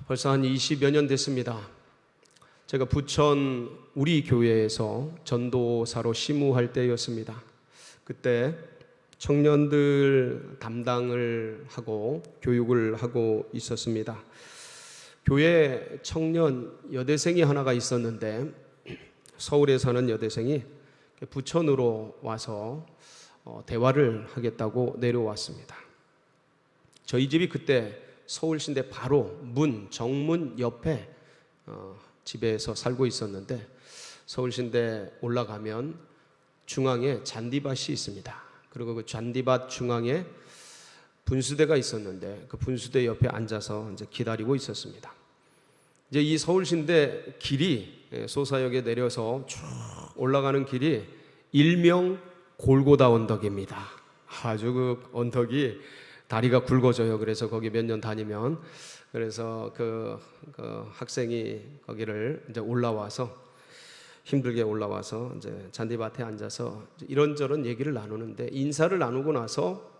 벌써 한 20여 년 됐습니다. 제가 부천 우리 교회에서 전도사로 심우할 때였습니다. 그때 청년들 담당을 하고 교육을 하고 있었습니다. 교회 청년 여대생이 하나가 있었는데 서울에 사는 여대생이 부천으로 와서 대화를 하겠다고 내려왔습니다. 저희 집이 그때 서울시인데 바로 정문 옆에 집에서 살고 있었는데, 서울시인데 올라가면 중앙에 잔디밭이 있습니다. 그리고 그 잔디밭 중앙에 분수대가 있었는데 그 분수대 옆에 앉아서 이제 기다리고 있었습니다. 이제 이 서울시인데 길이 소사역에 내려서 쭉 올라가는 길이 일명 골고다 언덕입니다. 아주 그 언덕이 다리가 굵어져요. 그래서 거기 몇 년 다니면, 그래서 그 학생이 거기를 이제 힘들게 올라와서 이제 잔디밭에 앉아서 이런저런 얘기를 나누는데, 인사를 나누고 나서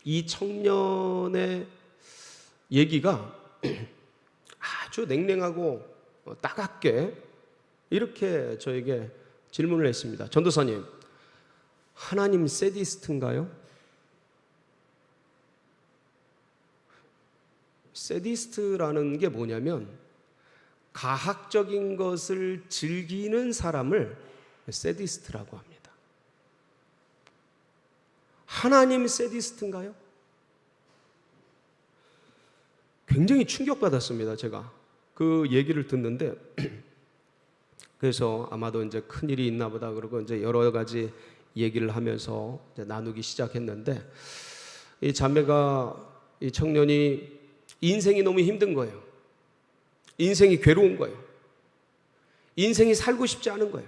이 청년의 얘기가 아주 냉랭하고 따갑게 이렇게 저에게 질문을 했습니다. 전도사님, 하나님 세디스트인가요? 세디스트라는 게 뭐냐면 가학적인 것을 즐기는 사람을 세디스트라고 합니다. 하나님 세디스트인가요? 굉장히 충격받았습니다. 제가 그 얘기를 듣는데 그래서 아마도 이제 큰 일이 있나 보다 그러고 이제 여러 가지 얘기를 하면서 이제 나누기 시작했는데, 이 자매가, 이 청년이 인생이 너무 힘든 거예요. 인생이 괴로운 거예요. 인생이 살고 싶지 않은 거예요.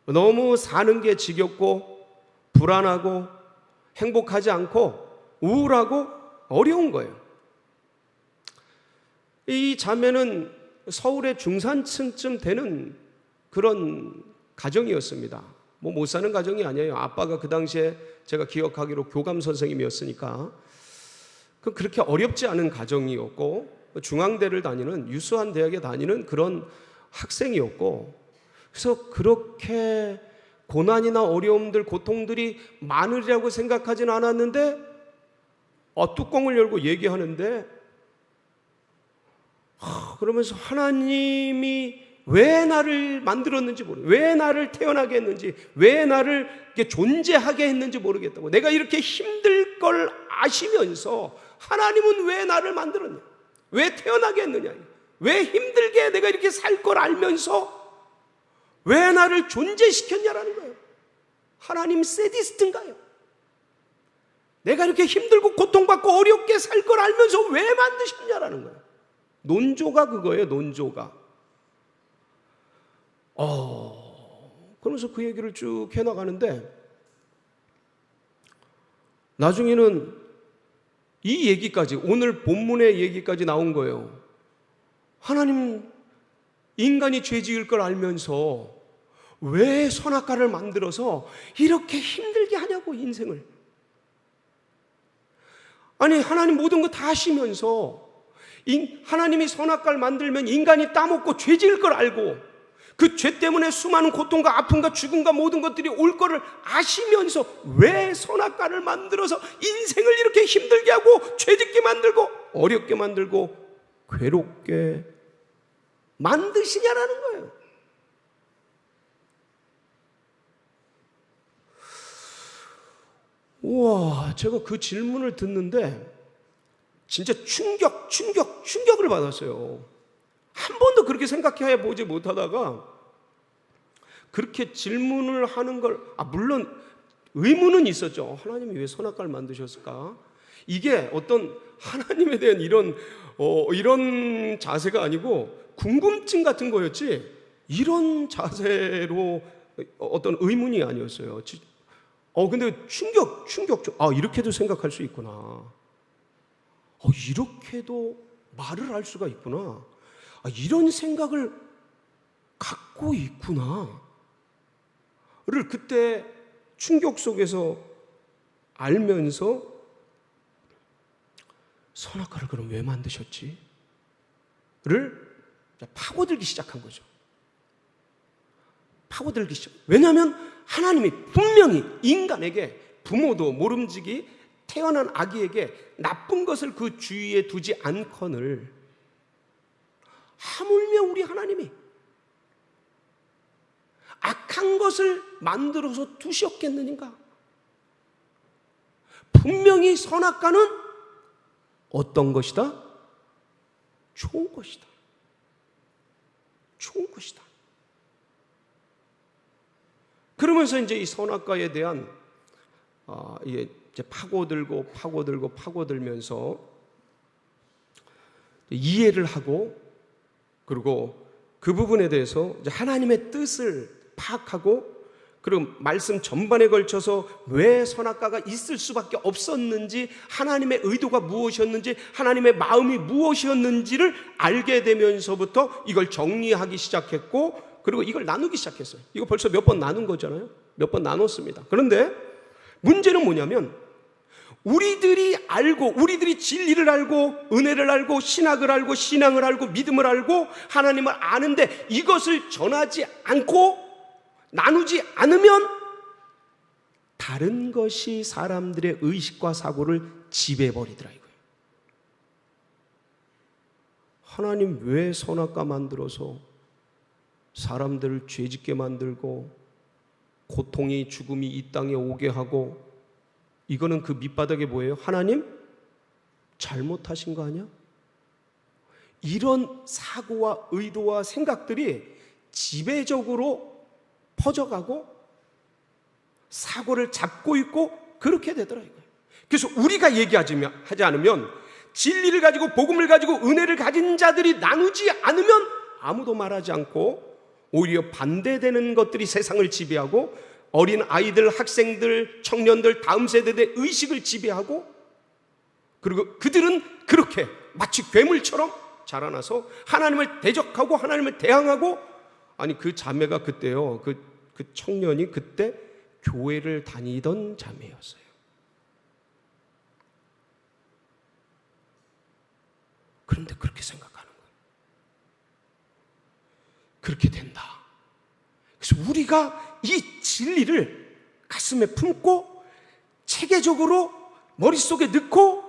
너무 사는 게 지겹고 불안하고 행복하지 않고 우울하고 어려운 거예요. 이 자매는 서울의 중산층쯤 되는 그런 가정이었습니다. 못 사는 가정이 아니에요. 아빠가 그 당시에 제가 기억하기로 교감 선생님이었으니까 그렇게 어렵지 않은 가정이었고, 중앙대를 다니는, 유수한 대학에 다니는 그런 학생이었고, 그래서 그렇게 고난이나 어려움들, 고통들이 많으리라고 생각하진 않았는데 뚜껑을 열고 얘기하는데, 그러면서 하나님이 왜 나를 만들었는지 모르겠고, 왜 나를 태어나게 했는지, 왜 나를 이렇게 존재하게 했는지 모르겠다고, 내가 이렇게 힘들 걸 아시면서 하나님은 왜 나를 만들었냐, 왜 태어나게 했느냐, 왜 힘들게 내가 이렇게 살 걸 알면서 왜 나를 존재시켰냐라는 거예요. 하나님 세디스트인가요? 내가 이렇게 힘들고 고통받고 어렵게 살 걸 알면서 왜 만드셨냐라는 거예요. 논조가 그거예요. 논조가. 그러면서 그 얘기를 쭉 해나가는데, 나중에는 이 얘기까지, 오늘 본문의 얘기까지 나온 거예요. 하나님, 인간이 죄 지을 걸 알면서 왜 선악과를 만들어서 이렇게 힘들게 하냐고, 인생을. 아니, 하나님 모든 거 다 아시면서 하나님이 선악과를 만들면 인간이 따먹고 죄 지을 걸 알고, 그 죄 때문에 수많은 고통과 아픔과 죽음과 모든 것들이 올 거를 아시면서 왜 선악과를 만들어서 인생을 이렇게 힘들게 하고 죄짓게 만들고 어렵게 만들고 괴롭게 만드시냐라는 거예요. 우와, 제가 그 질문을 듣는데 진짜 충격을 받았어요. 한 번도 그렇게 생각해 보지 못하다가 그렇게 질문을 하는 걸, 물론 의문은 있었죠. 하나님이 왜 선악과를 만드셨을까? 이게 어떤 하나님에 대한 이런 자세가 아니고 궁금증 같은 거였지, 이런 자세로 어떤 의문이 아니었어요. 근데 충격. 이렇게도 생각할 수 있구나. 이렇게도 말을 할 수가 있구나. 이런 생각을 갖고 있구나. 를 그때 충격 속에서 알면서, 선악과를 그럼 왜 만드셨지? 파고들기 시작한 거죠. 파고들기 시작. 왜냐하면 하나님이 분명히 인간에게, 부모도 모름지기 태어난 아기에게 나쁜 것을 그 주위에 두지 않거늘 하물며 우리 하나님이 악한 것을 만들어서 두셨겠느냐? 분명히 선악과는 어떤 것이다? 좋은 것이다. 좋은 것이다. 그러면서 이제 이 선악과에 대한 이제 파고들면서 이해를 하고, 그리고 그 부분에 대해서 이제 하나님의 뜻을 파악하고, 그리고 말씀 전반에 걸쳐서 왜 선악과가 있을 수밖에 없었는지, 하나님의 의도가 무엇이었는지, 하나님의 마음이 무엇이었는지를 알게 되면서부터 이걸 정리하기 시작했고, 그리고 이걸 나누기 시작했어요. 이거 벌써 몇 번 나눈 거잖아요. 몇 번 나눴습니다. 그런데 문제는 뭐냐면, 우리들이 진리를 알고, 은혜를 알고, 신학을 알고, 신앙을 알고, 믿음을 알고, 하나님을 아는데 이것을 전하지 않고 나누지 않으면 다른 것이 사람들의 의식과 사고를 지배해버리더라 이거예요. 하나님 왜 선악과 만들어서 사람들을 죄짓게 만들고 고통이, 죽음이 이 땅에 오게 하고, 이거는 그 밑바닥에 뭐예요? 하나님 잘못하신 거 아니야? 이런 사고와 의도와 생각들이 지배적으로 퍼져가고 사고를 잡고 있고 그렇게 되더라고요. 그래서 우리가 얘기하지 않으면, 진리를 가지고 복음을 가지고 은혜를 가진 자들이 나누지 않으면 아무도 말하지 않고 오히려 반대되는 것들이 세상을 지배하고, 어린 아이들, 학생들, 청년들, 다음 세대의 의식을 지배하고, 그리고 그들은 그렇게 마치 괴물처럼 자라나서 하나님을 대적하고 하나님을 대항하고, 아니 그 자매가 그때요, 그 청년이 그때 교회를 다니던 자매였어요. 그런데 그렇게 생각하는 거예요. 그렇게 된다. 그래서 우리가 이 진리를 가슴에 품고 체계적으로 머릿속에 넣고,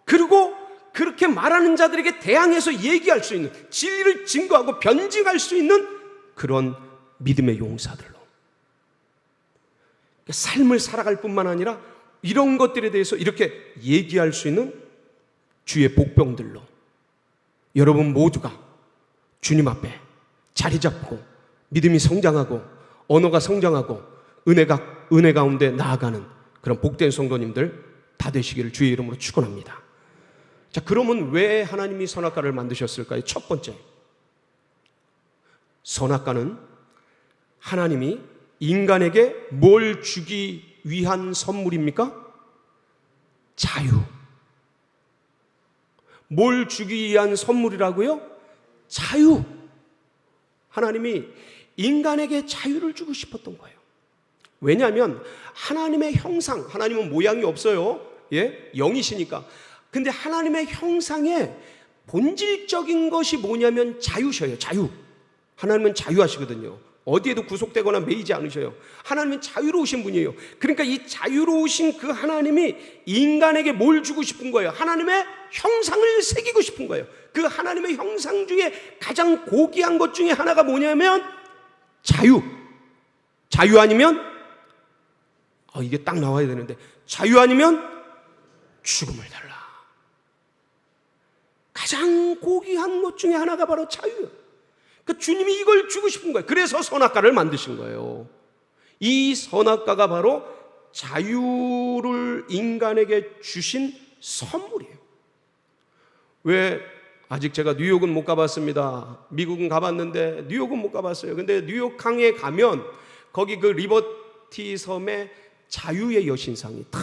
그리고 그렇게 말하는 자들에게 대항해서 얘기할 수 있는, 진리를 증거하고 변증할 수 있는 그런 믿음의 용사들로 삶을 살아갈 뿐만 아니라 이런 것들에 대해서 이렇게 얘기할 수 있는 주의 복병들로 여러분 모두가 주님 앞에 자리 잡고 믿음이 성장하고 언어가 성장하고 은혜 가운데 나아가는 그런 복된 성도님들 다 되시기를 주의 이름으로 축원합니다. 자, 그러면 왜 하나님이 선악과를 만드셨을까요? 첫 번째, 선악과는 하나님이 인간에게 뭘 주기 위한 선물입니까? 자유. 뭘 주기 위한 선물이라고요? 자유. 하나님이 인간에게 자유를 주고 싶었던 거예요. 왜냐하면 하나님의 형상, 하나님은 모양이 없어요. 예? 영이시니까. 근데 하나님의 형상의 본질적인 것이 뭐냐면 자유셔요. 자유. 하나님은 자유하시거든요. 어디에도 구속되거나 매이지 않으셔요. 하나님은 자유로우신 분이에요. 그러니까 이 자유로우신 그 하나님이 인간에게 뭘 주고 싶은 거예요? 하나님의 형상을 새기고 싶은 거예요. 그 하나님의 형상 중에 가장 고귀한 것 중에 하나가 뭐냐면 자유. 자유 아니면 이게 딱 나와야 되는데, 자유 아니면 죽음을 달라. 가장 고귀한 것 중에 하나가 바로 자유예요. 그 주님이 이걸 주고 싶은 거예요. 그래서 선악과를 만드신 거예요. 이 선악과가 바로 자유를 인간에게 주신 선물이에요. 왜 아직 제가 뉴욕은 못 가봤습니다. 미국은 가봤는데 뉴욕은 못 가봤어요. 근데 뉴욕 강에 가면 거기 그 리버티 섬에 자유의 여신상이 탁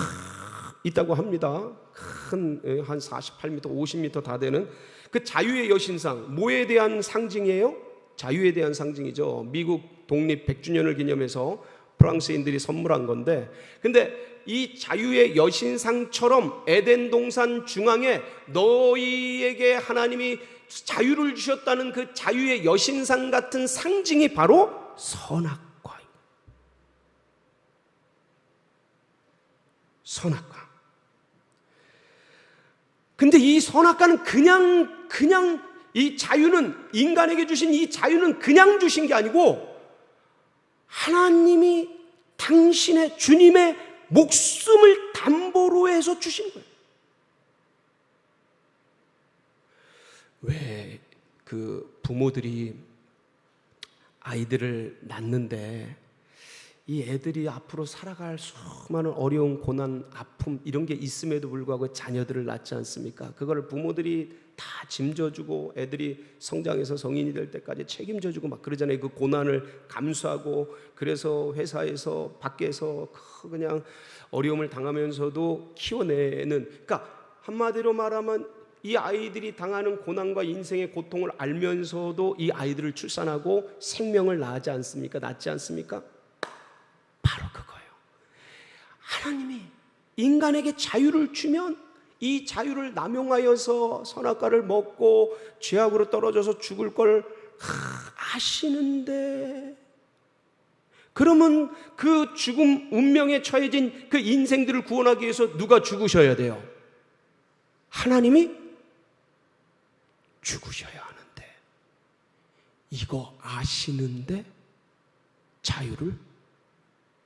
있다고 합니다. 큰 한 48m, 50m 다 되는 그 자유의 여신상, 뭐에 대한 상징이에요? 자유에 대한 상징이죠. 미국 독립 100주년을 기념해서 프랑스인들이 선물한 건데, 근데 이 자유의 여신상처럼 에덴 동산 중앙에 너희에게 하나님이 자유를 주셨다는 그 자유의 여신상 같은 상징이 바로 선악과입니다. 선악과. 근데 이 선악과는 그냥 이 자유는, 인간에게 주신 이 자유는 그냥 주신 게 아니고 하나님이 당신의 주님의 목숨을 담보로 해서 주신 거예요. 왜 그 부모들이 아이들을 낳는데 이 애들이 앞으로 살아갈 수많은 어려운 고난, 아픔 이런 게 있음에도 불구하고 자녀들을 낳지 않습니까? 그걸 부모들이 다 짐져주고 애들이 성장해서 성인이 될 때까지 책임져주고 막 그러잖아요. 그 고난을 감수하고, 그래서 회사에서 밖에서 그냥 어려움을 당하면서도 키워내는, 그러니까 한마디로 말하면 이 아이들이 당하는 고난과 인생의 고통을 알면서도 이 아이들을 출산하고 생명을 낳지 않습니까? 바로 그거예요. 하나님이 인간에게 자유를 주면 이 자유를 남용하여서 선악과를 먹고 죄악으로 떨어져서 죽을 걸 아시는데, 그러면 그 죽음 운명에 처해진 그 인생들을 구원하기 위해서 누가 죽으셔야 돼요? 하나님이 죽으셔야 하는데, 이거 아시는데 자유를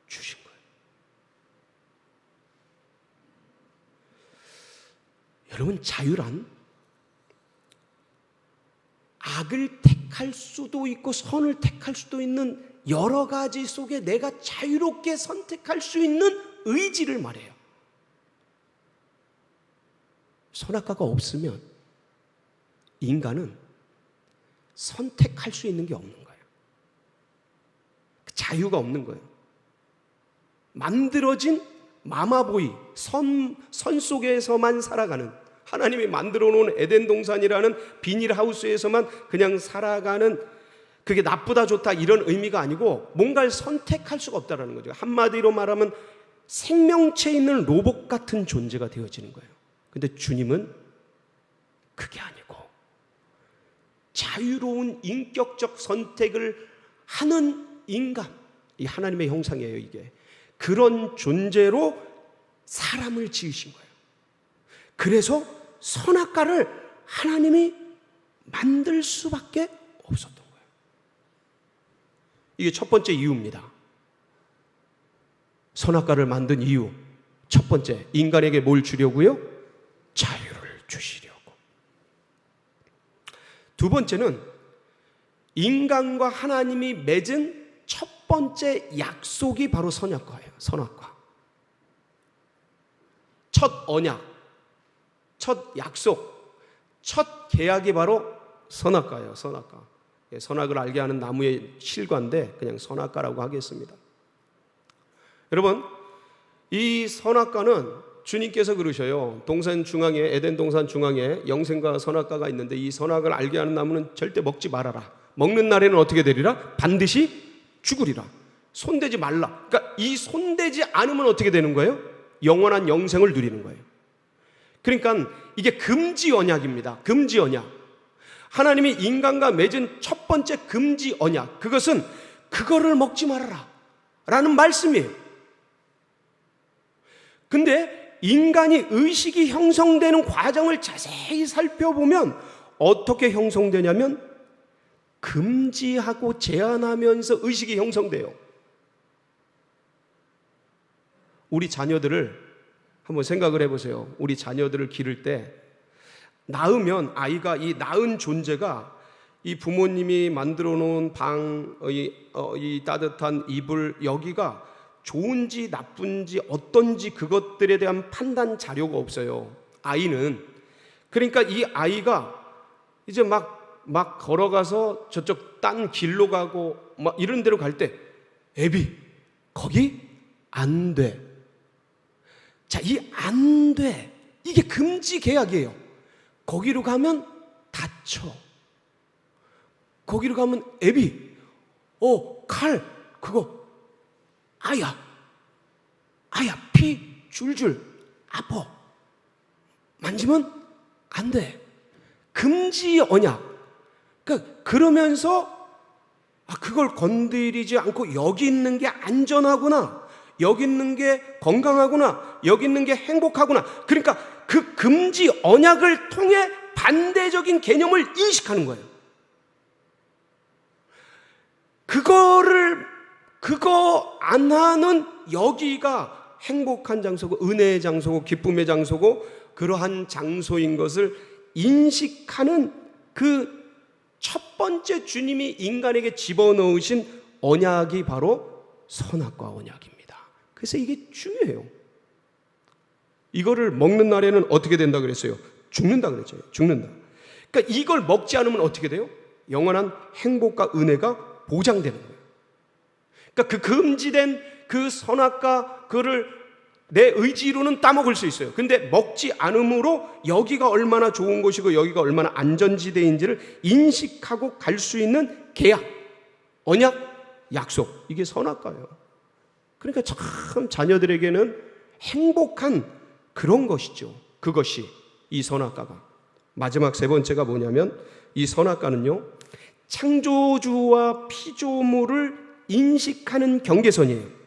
주신 거예요. 여러분, 자유란 악을 택할 수도 있고 선을 택할 수도 있는 여러 가지 속에 내가 자유롭게 선택할 수 있는 의지를 말해요. 선악과가 없으면 인간은 선택할 수 있는 게 없는 거예요. 자유가 없는 거예요. 만들어진 마마보이, 선 속에서만 살아가는, 하나님이 만들어 놓은 에덴 동산이라는 비닐하우스에서만 그냥 살아가는, 그게 나쁘다 좋다 이런 의미가 아니고 뭔가를 선택할 수가 없다는 거죠. 한마디로 말하면 생명체 있는 로봇 같은 존재가 되어지는 거예요. 근데 주님은 그게 아니고 자유로운 인격적 선택을 하는 인간, 이 하나님의 형상이에요. 이게 그런 존재로 사람을 지으신 거예요. 그래서 선악과를 하나님이 만들 수밖에 없었던 거예요. 이게 첫 번째 이유입니다. 선악과를 만든 이유, 첫 번째, 인간에게 뭘 주려고요? 자유를 주시려고. 두 번째는 인간과 하나님이 맺은 첫 번째 약속이 바로 선악과예요. 선악과. 첫 언약, 첫 약속, 첫 계약이 바로 선악과예요. 선악과. 선악을 알게 하는 나무의 실과인데 그냥 선악과라고 하겠습니다. 여러분, 이 선악과는 주님께서 그러셔요. 동산 중앙에, 에덴 동산 중앙에 영생과 선악과가 있는데 이 선악을 알게 하는 나무는 절대 먹지 말아라. 먹는 날에는 어떻게 되리라? 반드시 죽으리라. 손대지 말라. 그러니까 이 손대지 않으면 어떻게 되는 거예요? 영원한 영생을 누리는 거예요. 그러니까 이게 금지 언약입니다. 금지 언약. 하나님이 인간과 맺은 첫 번째 금지 언약, 그것은 그거를 먹지 말아라 라는 말씀이에요. 근데 인간이 의식이 형성되는 과정을 자세히 살펴보면 어떻게 형성되냐면 금지하고 제한하면서 의식이 형성돼요. 우리 자녀들을 한번 생각을 해보세요. 우리 자녀들을 기를 때 낳으면 아이가, 이 낳은 존재가 이 부모님이 만들어 놓은 방, 이 따뜻한 이불, 여기가 좋은지 나쁜지 어떤지 그것들에 대한 판단 자료가 없어요. 아이는. 그러니까 이 아이가 이제 막 걸어가서 저쪽 딴 길로 가고 막 이런 데로 갈 때, 애비 거기 안 돼. 자, 이 안 돼, 이게 금지 계약이에요. 거기로 가면 다쳐. 거기로 가면 애비 칼 그거 아야, 피 줄줄 아파. 만지면 안 돼. 금지 언약. 그러면서 그걸 건드리지 않고 여기 있는 게 안전하구나, 여기 있는 게 건강하구나, 여기 있는 게 행복하구나. 그러니까 그 금지 언약을 통해 반대적인 개념을 인식하는 거예요. 그거 안 하는 여기가 행복한 장소고 은혜의 장소고 기쁨의 장소고 그러한 장소인 것을 인식하는 그 첫 번째 주님이 인간에게 집어넣으신 언약이 바로 선악과 언약입니다. 그래서 이게 중요해요. 이거를 먹는 날에는 어떻게 된다 그랬어요? 죽는다 그랬죠. 죽는다. 그러니까 이걸 먹지 않으면 어떻게 돼요? 영원한 행복과 은혜가 보장되는 거예요. 그러니까 그 금지된 그 선악과 그를 내 의지로는 따먹을 수 있어요. 근데 먹지 않음으로 여기가 얼마나 좋은 곳이고 여기가 얼마나 안전지대인지를 인식하고 갈 수 있는 계약, 언약, 약속, 이게 선악과예요. 그러니까 참 자녀들에게는 행복한 그런 것이죠. 그것이 이 선악과가. 마지막 세 번째가 뭐냐면 이 선악과는요, 창조주와 피조물을 인식하는 경계선이에요.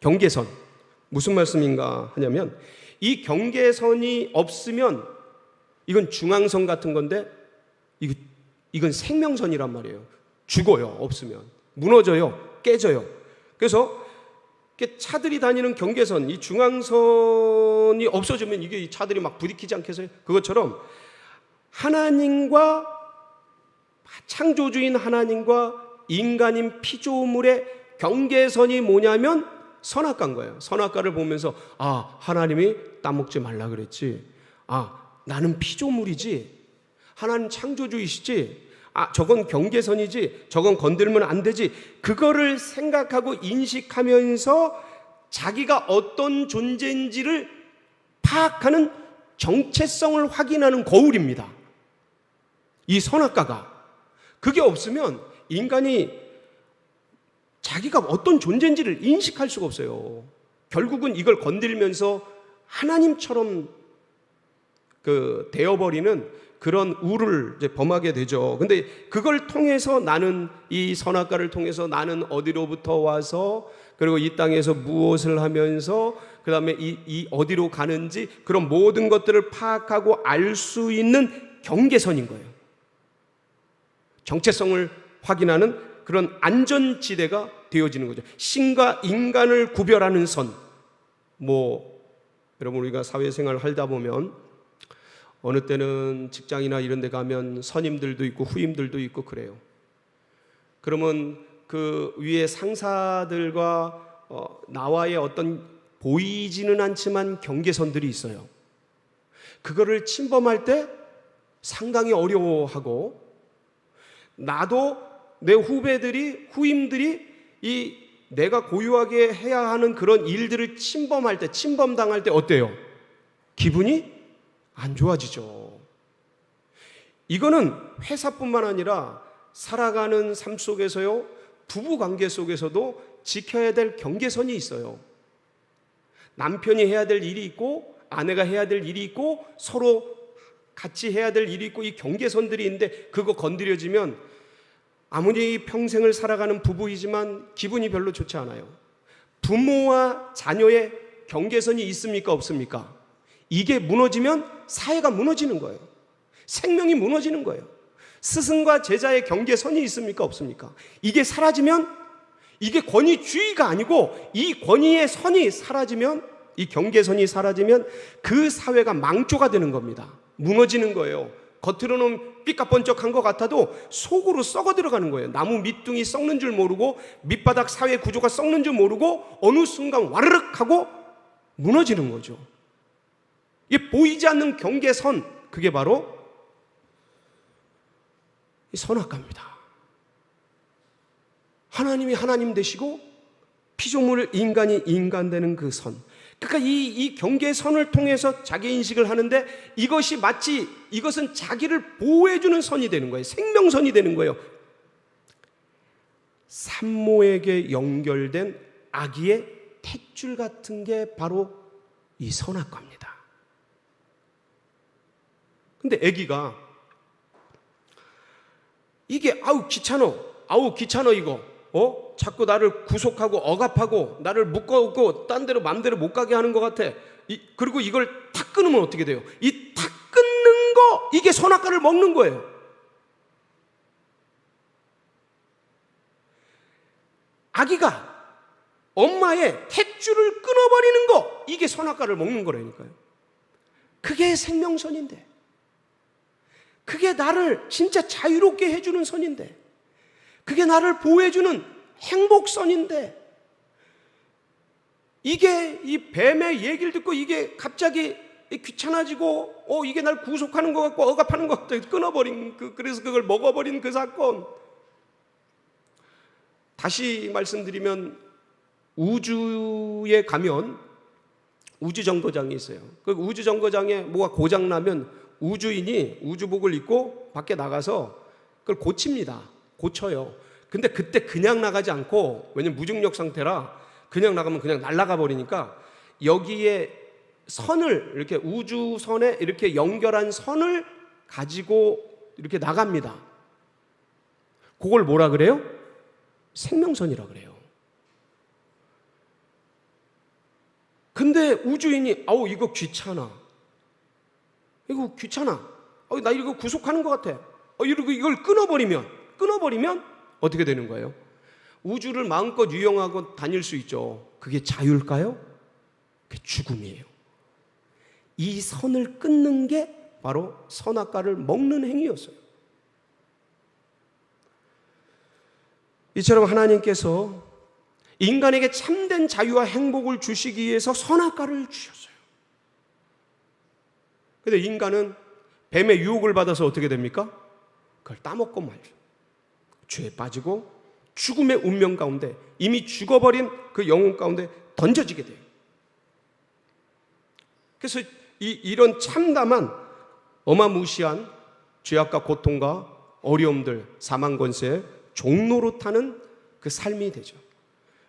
경계선. 무슨 말씀인가 하냐면 이 경계선이 없으면 이건 중앙선 같은 건데 이건 생명선이란 말이에요. 죽어요. 없으면. 무너져요. 깨져요. 그래서 차들이 다니는 경계선, 이 중앙선이 없어지면 이게 이 차들이 막 부딪히지 않겠어요? 그것처럼 하나님과 창조주인 하나님과 인간인 피조물의 경계선이 뭐냐면 선악과인 거예요. 선악과를 보면서 하나님이 따먹지 말라 그랬지. 나는 피조물이지. 하나님 창조주이시지. 저건 경계선이지. 저건 건들면 안 되지. 그거를 생각하고 인식하면서 자기가 어떤 존재인지를 파악하는 정체성을 확인하는 거울입니다. 이 선악과가. 그게 없으면 인간이 자기가 어떤 존재인지를 인식할 수가 없어요. 결국은 이걸 건들면서 하나님처럼 되어버리는 그런 우를 이제 범하게 되죠. 근데 그걸 통해서 나는 이 선악과를 통해서 나는 어디로부터 와서 그리고 이 땅에서 무엇을 하면서 그 다음에 이 어디로 가는지 그런 모든 것들을 파악하고 알 수 있는 경계선인 거예요. 정체성을 확인하는 그런 안전지대가 되어지는 거죠. 신과 인간을 구별하는 선. 여러분 우리가 사회생활을 하다 보면 어느 때는 직장이나 이런 데 가면 선임들도 있고 후임들도 있고 그래요. 그러면 그 위에 상사들과 나와의 어떤 보이지는 않지만 경계선들이 있어요. 그거를 침범할 때 상당히 어려워하고 나도 내 후임들이 내가 고유하게 해야 하는 그런 일들을 침범당할 때 어때요? 기분이 안 좋아지죠. 이거는 회사뿐만 아니라 살아가는 삶 속에서요, 부부 관계 속에서도 지켜야 될 경계선이 있어요. 남편이 해야 될 일이 있고 아내가 해야 될 일이 있고 서로 같이 해야 될 일이 있고 이 경계선들이 있는데 그거 건드려지면 아무리 평생을 살아가는 부부이지만 기분이 별로 좋지 않아요. 부모와 자녀의 경계선이 있습니까? 없습니까? 이게 무너지면 사회가 무너지는 거예요. 생명이 무너지는 거예요. 스승과 제자의 경계선이 있습니까? 없습니까? 이게 사라지면 이게 권위주의가 아니고 이 권위의 선이 사라지면 이 경계선이 사라지면 그 사회가 망조가 되는 겁니다. 무너지는 거예요. 겉으로는 삐까번쩍한 것 같아도 속으로 썩어 들어가는 거예요. 나무 밑둥이 썩는 줄 모르고 밑바닥 사회 구조가 썩는 줄 모르고 어느 순간 와르륵 하고 무너지는 거죠. 이 보이지 않는 경계선, 그게 바로 이 선악과입니다. 하나님이 하나님 되시고 피조물 인간이 인간 되는 그 선. 그러니까 이 경계선을 통해서 자기 인식을 하는데 이것이 마치 이것은 자기를 보호해주는 선이 되는 거예요. 생명선이 되는 거예요. 산모에게 연결된 아기의 탯줄 같은 게 바로 이 선악과입니다. 근데 아기가 이게 아우 귀찮어 이거 자꾸 나를 구속하고 억압하고 나를 묶어오고 딴 데로 맘대로 못 가게 하는 것 같아. 그리고 이걸 탁 끊으면 어떻게 돼요? 이 탁 끊는 거, 이게 선악과를 먹는 거예요. 아기가 엄마의 탯줄을 끊어버리는 거, 이게 선악과를 먹는 거라니까요. 그게 생명선인데, 그게 나를 진짜 자유롭게 해주는 선인데, 그게 나를 보호해주는 행복선인데, 이게 이 뱀의 얘기를 듣고 이게 갑자기 귀찮아지고 이게 날 구속하는 것 같고 억압하는 것 같고 끊어버린 그래서 그걸 먹어버린 그 사건. 다시 말씀드리면 우주에 가면 우주정거장이 있어요. 그 우주정거장에 뭐가 고장나면 우주인이 우주복을 입고 밖에 나가서 그걸 고쳐요. 근데 그때 그냥 나가지 않고, 왜냐면 무중력 상태라 그냥 나가면 그냥 날아가 버리니까 여기에 선을, 이렇게 우주선에 이렇게 연결한 선을 가지고 이렇게 나갑니다. 그걸 뭐라 그래요? 생명선이라 그래요. 근데 우주인이 이거 귀찮아. 나 이거 구속하는 것 같아. 이러고 이걸 끊어버리면 어떻게 되는 거예요? 우주를 마음껏 유영하고 다닐 수 있죠. 그게 자유일까요? 그게 죽음이에요. 이 선을 끊는 게 바로 선악과를 먹는 행위였어요. 이처럼 하나님께서 인간에게 참된 자유와 행복을 주시기 위해서 선악과를 주셨어요. 그런데 인간은 뱀의 유혹을 받아서 어떻게 됩니까? 그걸 따먹고 말죠. 죄에 빠지고 죽음의 운명 가운데, 이미 죽어버린 그 영혼 가운데 던져지게 돼요. 그래서 이런 참담한 어마무시한 죄악과 고통과 어려움들, 사망 권세에 종로로 타는 그 삶이 되죠.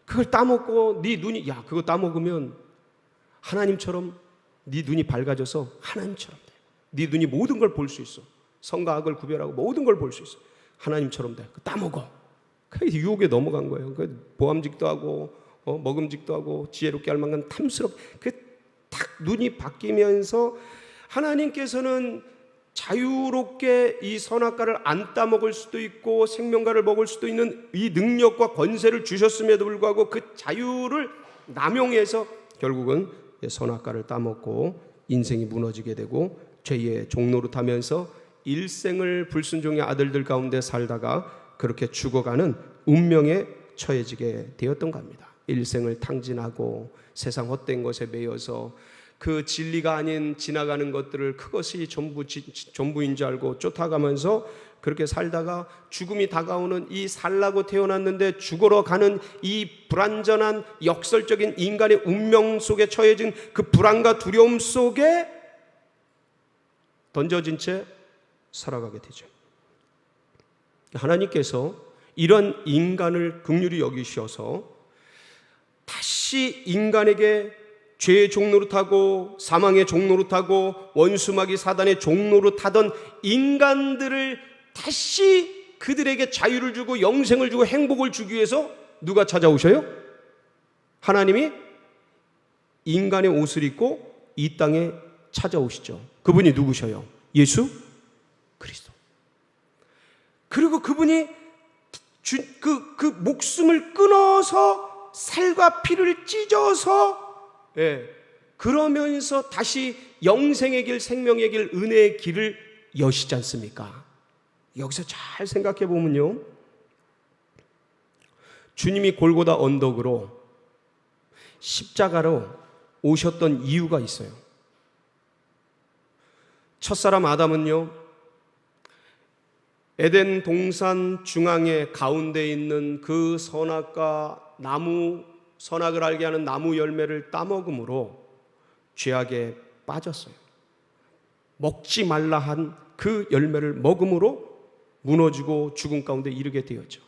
그걸 따먹고 그거 따먹으면 하나님처럼 네 눈이 밝아져서 하나님처럼 돼. 네 눈이 모든 걸 볼 수 있어. 선과 악을 구별하고 모든 걸 볼 수 있어. 하나님처럼 돼. 따먹어. 그 유혹에 넘어간 거예요. 그 보암직도 하고 먹음직도 하고 지혜롭게 할 만큼 탐스럽게 탁 눈이 바뀌면서 하나님께서는 자유롭게 이 선악과를 안 따먹을 수도 있고 생명과를 먹을 수도 있는 이 능력과 권세를 주셨음에도 불구하고 그 자유를 남용해서 결국은 선악과를 따먹고 인생이 무너지게 되고 죄의 종로로 타면서 일생을 불순종의 아들들 가운데 살다가 그렇게 죽어가는 운명에 처해지게 되었던 겁니다. 일생을 탕진하고 세상 헛된 것에 매여서 그 진리가 아닌 지나가는 것들을 그것이 전부인 줄 알고 쫓아가면서 그렇게 살다가 죽음이 다가오는 이 살라고 태어났는데 죽으러 가는 이 불완전한 역설적인 인간의 운명 속에 처해진 그 불안과 두려움 속에 던져진 채 살아가게 되죠. 하나님께서 이런 인간을 긍휼히 여기셔서 다시 인간에게 죄의 종로로 타고 사망의 종로로 타고 원수마귀 사단의 종로로 타던 인간들을 다시 그들에게 자유를 주고 영생을 주고 행복을 주기 위해서 누가 찾아오셔요? 하나님이 인간의 옷을 입고 이 땅에 찾아오시죠. 그분이 누구셔요? 예수 그리스도. 그리고 그분이 그 목숨을 끊어서 살과 피를 찢어서 그러면서 다시 영생의 길, 생명의 길, 은혜의 길을 여시지 않습니까? 여기서 잘 생각해 보면요, 주님이 골고다 언덕으로 십자가로 오셨던 이유가 있어요. 첫사람 아담은요, 에덴 동산 중앙에 가운데 있는 그 선악과 나무, 선악을 알게 하는 나무 열매를 따먹음으로 죄악에 빠졌어요. 먹지 말라 한 그 열매를 먹음으로 무너지고 죽음 가운데 이르게 되었죠.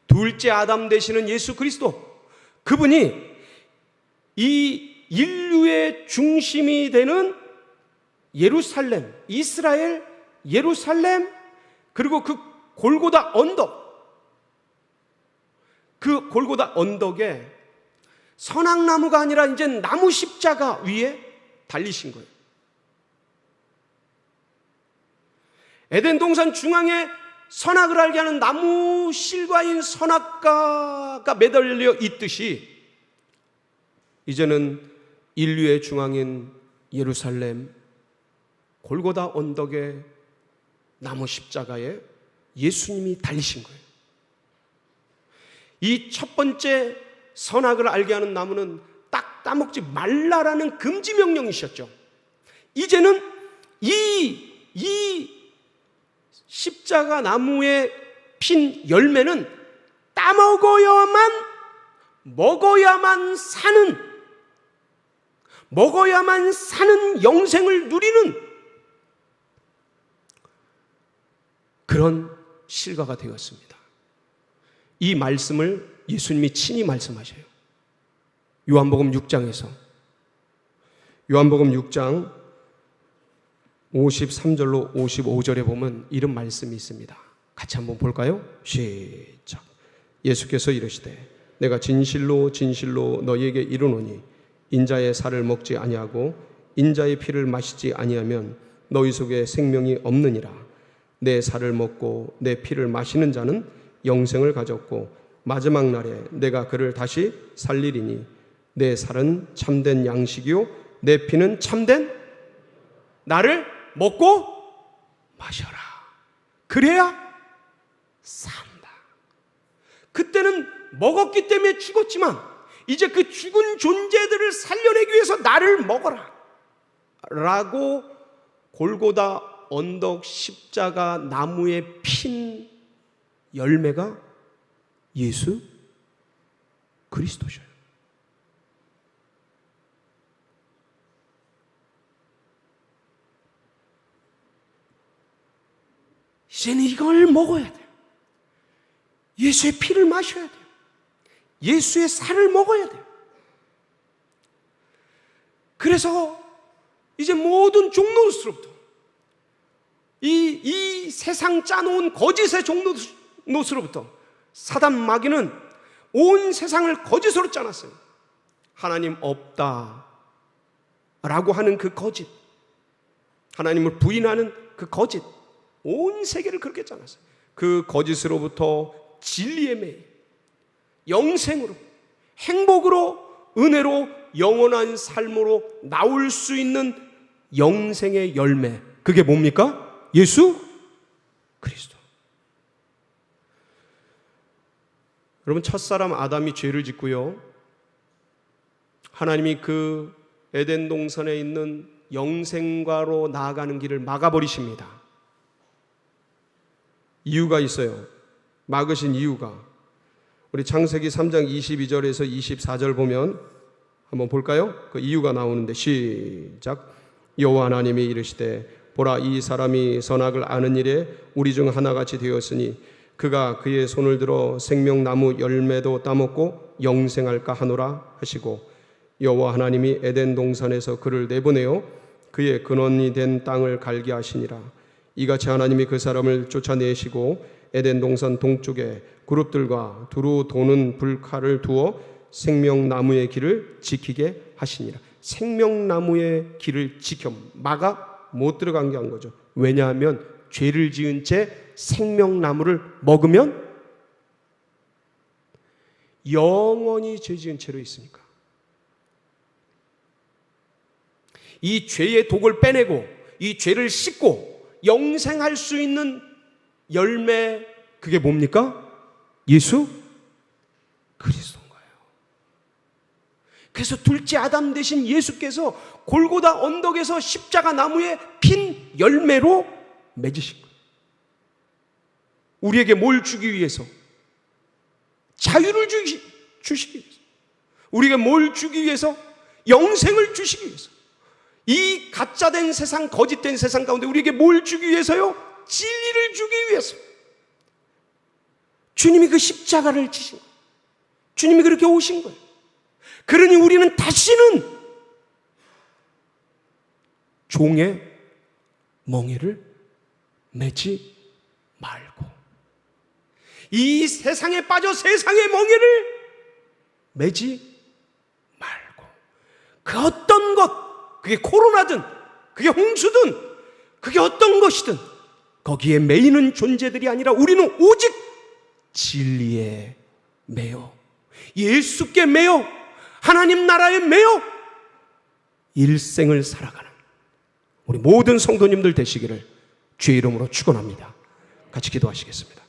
둘째 아담 되시는 예수 그리스도, 그분이 이 인류의 중심이 되는 예루살렘, 이스라엘 예루살렘, 그리고 그 골고다 언덕, 그 골고다 언덕에 선악나무가 아니라 이제 나무 십자가 위에 달리신 거예요. 에덴 동산 중앙에 선악을 알게 하는 나무 실과인 선악과가 매달려 있듯이, 이제는 인류의 중앙인 예루살렘 골고다 언덕의 나무 십자가에 예수님이 달리신 거예요. 이 첫 번째 선악을 알게 하는 나무는 딱 따먹지 말라라는 금지 명령이셨죠. 이제는 이 십자가 나무에 핀 열매는 먹어야만 사는 영생을 누리는 그런 실과가 되었습니다. 이 말씀을 예수님이 친히 말씀하셔요. 요한복음 6장에서, 요한복음 6장 53절로 55절에 보면 이런 말씀이 있습니다. 같이 한번 볼까요? 시작. 예수께서 이르시되 내가 진실로 진실로 너희에게 이르노니 인자의 살을 먹지 아니하고 인자의 피를 마시지 아니하면 너희 속에 생명이 없느니라. 내 살을 먹고 내 피를 마시는 자는 영생을 가졌고 마지막 날에 내가 그를 다시 살리리니 내 살은 참된 양식이요 내 피는 참된, 나를 먹고 마셔라. 그래야 산다. 그때는 먹었기 때문에 죽었지만 이제 그 죽은 존재들을 살려내기 위해서 나를 먹어라 라고 골고다 언덕 십자가 나무에 핀 열매가 예수 그리스도셔요. 이제는 이걸 먹어야 돼요. 예수의 피를 마셔야 돼요. 예수의 살을 먹어야 돼요. 그래서 이제 모든 종노릇으로부터 이 세상 짜놓은 거짓의 종노릇으로부터 사단 마귀는 온 세상을 거짓으로 짜놨어요. 하나님 없다 라고 하는 그 거짓, 하나님을 부인하는 그 거짓, 온 세계를 그렇게 짜놨어요. 그 거짓으로부터 진리의 매, 영생으로, 행복으로, 은혜로, 영원한 삶으로 나올 수 있는 영생의 열매, 그게 뭡니까? 예수 그리스도. 여러분, 첫사람 아담이 죄를 짓고요, 하나님이 그 에덴 동산에 있는 영생과로 나아가는 길을 막아버리십니다. 이유가 있어요. 막으신 이유가, 우리 창세기 3장 22절에서 24절 보면 한번 볼까요? 그 이유가 나오는데, 시작. 여호와 하나님이 이르시되 보라, 이 사람이 선악을 아는 일에 우리 중 하나같이 되었으니 그가 그의 손을 들어 생명나무 열매도 따먹고 영생할까 하노라 하시고, 여호와 하나님이 에덴 동산에서 그를 내보내어 그의 근원이 된 땅을 갈게 하시니라. 이같이 하나님이 그 사람을 쫓아내시고 에덴 동산 동쪽에 그룹들과 두루 도는 불칼을 두어 생명나무의 길을 지키게 하시니라. 생명나무의 길을 지켜 막아 못 들어간 게 한 거죠. 왜냐하면 죄를 지은 채 생명나무를 먹으면 영원히 죄 지은 채로 있으니까. 이 죄의 독을 빼내고 이 죄를 씻고 영생할 수 있는 열매, 그게 뭡니까? 예수 그리스도인 거예요. 그래서 둘째 아담 되신 예수께서 골고다 언덕에서 십자가 나무에 핀 열매로 맺으신 거예요. 우리에게 뭘 주기 위해서? 자유를 주시기 위해서. 우리에게 뭘 주기 위해서? 영생을 주시기 위해서. 이 가짜된 세상, 거짓된 세상 가운데 우리에게 뭘 주기 위해서요? 진리를 주기 위해서. 주님이 그 십자가를 지신 거예요. 주님이 그렇게 오신 거예요. 그러니 우리는 다시는 종의 멍에를 매지 말고 이 세상에 빠져 세상의 멍에를 매지 말고 그 어떤 것, 그게 코로나든 그게 홍수든 그게 어떤 것이든 거기에 매이는 존재들이 아니라 우리는 오직 진리에 매여 예수께 매여 하나님 나라에 매여 일생을 살아가는 우리 모든 성도님들 되시기를 주의 이름으로 축원합니다. 같이 기도하시겠습니다.